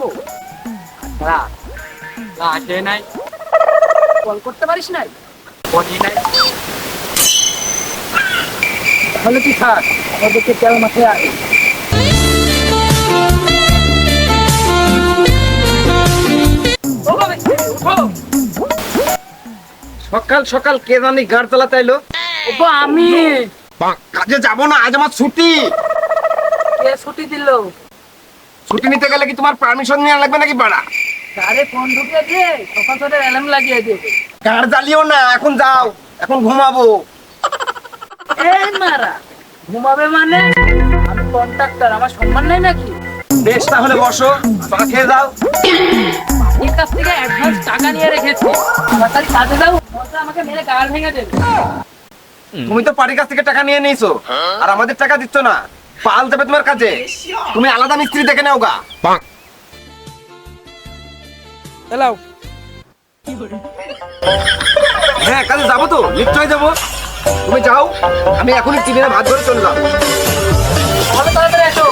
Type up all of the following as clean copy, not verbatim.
কো আসে নাই, কল করতে পারিস নাই? বলি নাই, তাহলে তুই থাক, আমাদেরকে তেল মাথায় আয়। সকাল সকাল কে জানি গাড় চালাতে এলো? ওগো আমি। কাজে যাবো না, আজ আমার ছুটি। কে ছুটি দিল? ছুটি নিতে গেলে কি তোমার পারমিশন নেওয়া লাগবে নাকি বাড়া? আরে ফোন ঢুকিয়ে দিয়ে সকাল সকাল অ্যালার্ম লাগিয়ে দেবে। গাড় জ্বালিও না, এখন যাও, এখন ঘুমাবো। এই মারা, ঘুমাবে মানে? আমি কন্ট্রাক্টর, আমার সম্মান নাই নাকি? বেশ, তাহলে বসো, চা খেয়ে যাও। পাখির কাছ থেকে অ্যাডভান্স টাকা নিয়ে রেখেছি, তাড়াতাড়ি কাজে যাও, নয়তো আমাকে মেরে গাল ভেঙে দেবে। তুমি তো পার্টির কাছ থেকে টাকা নিয়ে নিয়েছো, আর আমাদের টাকা দিচ্ছ না। পাল যাবে তোমার কাছে, তুমি আলাদা মিস্ত্রি দেখে নাও গা। চালাও। হ্যাঁ, কাজে যাবো তো, নিশ্চয়ই যাবো। তুমি যাও, আমি এখনই টিফিনে ভাত ধরে চললাম। তাহলে তাড়াতাড়ি এসো।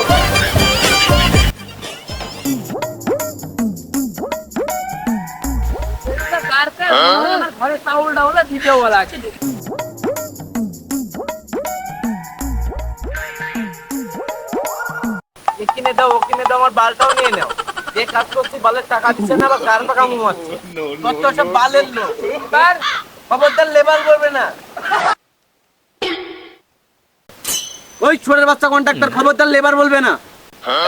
আমার ঘরে চাউল ডাউল দিতে বলা আছে। কিনে দাও, ও কিনে দাও, আমার বালটাও নিয়ে নাও। যে কাজ করছি বালের টাকা দিচ্ছে না, বা কার টাকা মুমাচ্ছে। কত সব বালের লোক, তার খবরদার লেবার করবে না। ওই ছোটের বাচ্চা কন্ট্রাক্টর, খবরদার লেবার বলবে না।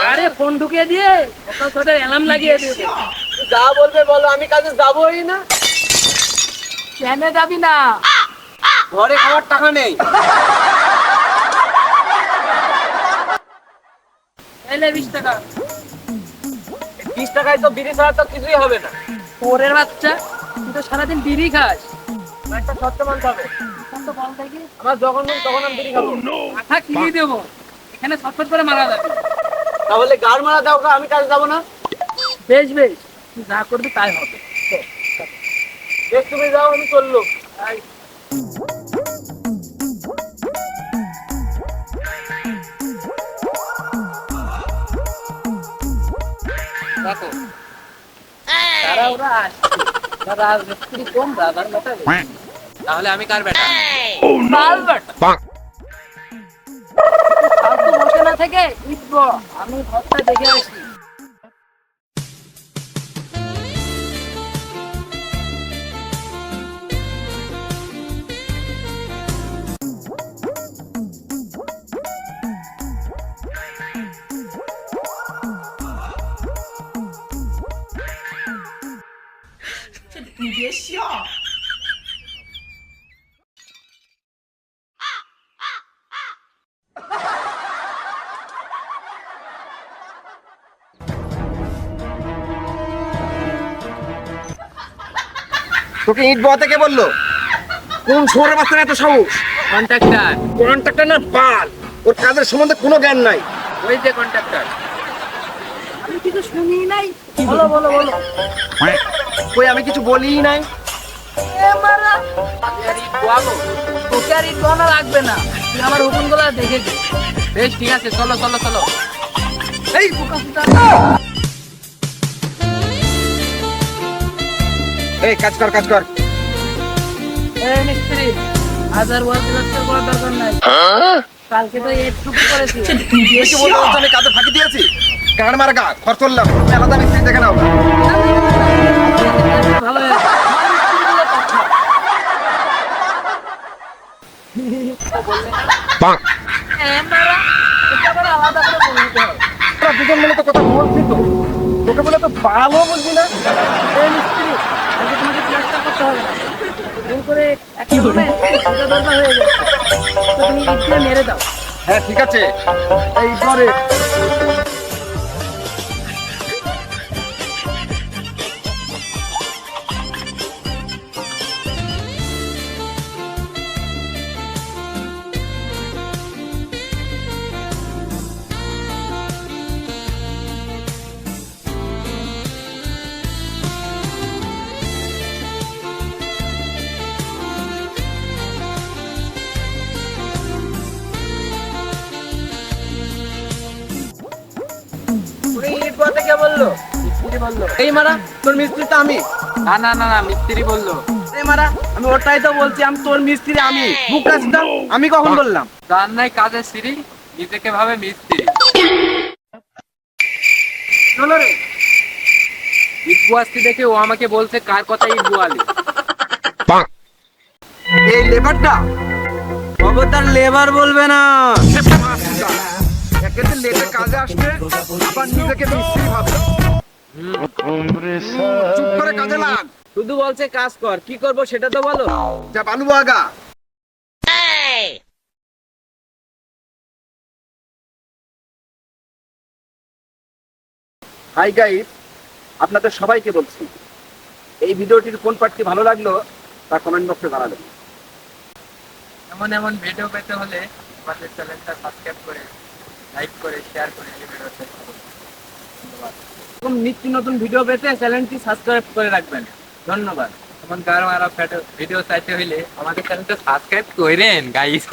আরে ফোন ঢুকিয়ে দিয়ে সকাল সকাল অ্যালার্ম লাগিয়ে দেবে। যা বলবে বলো, আমি কাজে যাবোই না। কেন যাবি না? ঘরে খাওয়ার টাকা নেই। এলে 20 টাকা। 20 টাকায় তো বিড়ি ছাড়া তো কিছুই হবে না। ওরের বাচ্চা, তুই তো সারাদিন বিড়ি খাস। একটা শর্ত মানতে হবে। তো বল দেখি, আমার যখন মন তখন আমি বিড়ি খাবো। মাথা কিনে দেবো, এখানে ছটফট করে মারা যাবে। তাহলে গাড় মারা দাও, আমি কাজে যাবো না। বেশ বেশ, তুই যা করবি তাই হবে। বেশ, তুমি যাও, আমি চললো। দেখো, তারা ওরা আসছে, তারা রাজমিস্ত্রি কম, রাজার বেটা বেশি। তাহলে আমি কার বেটা? বাল বেটা। ফালতু বসে না থেকে ইটব, আমি ঘরটা দেখে আসি। তোকে ইট বহাতে কে বললো? কোন শহরের বাচ্চা এত সাহস? কন্ট্রাক্টর, কন্ট্রাক্টর না বাল, ওর কাজের সম্বন্ধে কোনো জ্ঞান নাই। ওই যে কন্ট্রাক্টর। আমি কিছু শুনি নাই। বলো বলো বলো। কই, আমি কিছু বলিই নাই। এ মারা, তোকে আর ইট বহাবো? তোকে আর ইট বহানো লাগবে না, তুই আমার হুকুমগুলো দেখেছিস। বেশ ঠিক আছে, চলো চলো চলো। এই বোকা সুতা। এই কাজ কর, কাজ কর। এই মিস্ত্রি, হাজার ওয়াজ করার দরকার নাই। কালকে তো এইটুকু করেছি। তুই কি বলতে চাচ্ছিস আমি কাজে ফাঁকি দিয়েছি? গাড় মারা গা, ঘর চললাম, তুমি আলাদা মিস্ত্রি দেখে নাও। ভালো হয়েছে। আলাদা করে বলতে হবে। তোরা দুজন মিলে তো কথা বলছি তো, তোকে বলে তো ভালো বুঝবি না। এই মিস্ত্রি, আজকে তোমাকে চেষ্টা করতে হবে না। ভুল করে একটা রুমে দুটো দরজা হয়ে গেছে, তো তুমি ইট দিয়ে মেরে দাও। হ্যাঁ ঠিক আছে, এই ঘরে। তুমি ইট বলতে কে বললো? বললো। এই মারা তোর মিস্ত্রি তো আমি। না না না না, মিস্ত্রি বললো। এই মারা আমি ওটাই তো বলছি, আমি তোর মিস্ত্রি আমি। বুক রাস্তা আমি কখন বললাম? জান নাই কাজের সিঁড়ি, নিজেকে ভাবে মিস্ত্রি। চলো রে। ইটবু আসতে দেখে ও আমাকে বলছে কার কথা ইটবু আলী। এই লেবারটা খবরদার লেবার বলবে না। একেতে লেটে কাজে আসবে, আবার নিজেকে মিস্ত্রি ভাবে। চুপ করে কাজে লাগ। শুধু বলছে কাজ কর, কি করব সেটা তো বলো। যা বালু আগা। হাই গাইস, আপনাদের সবাইকে বলছি, এই ভিডিওটির কোন পার্টটি ভালো লাগলো তা কমেন্ট বক্সে জানাবেন। এমন এমন ভিডিও পেতে হলে আমাদের চ্যানেলটা সাবস্ক্রাইব করে, লাইক করে, শেয়ার করে এই ভিডিওটা করুন। ধন্যবাদ। এরকম নিত্য নতুন ভিডিও পেতে চ্যানেলটি সাবস্ক্রাইব করে রাখবেন। ধন্যবাদ। এমন গার মারা ভিডিও চাইতে হইলে আমাদের চ্যানেলটা সাবস্ক্রাইব করেন গাইস।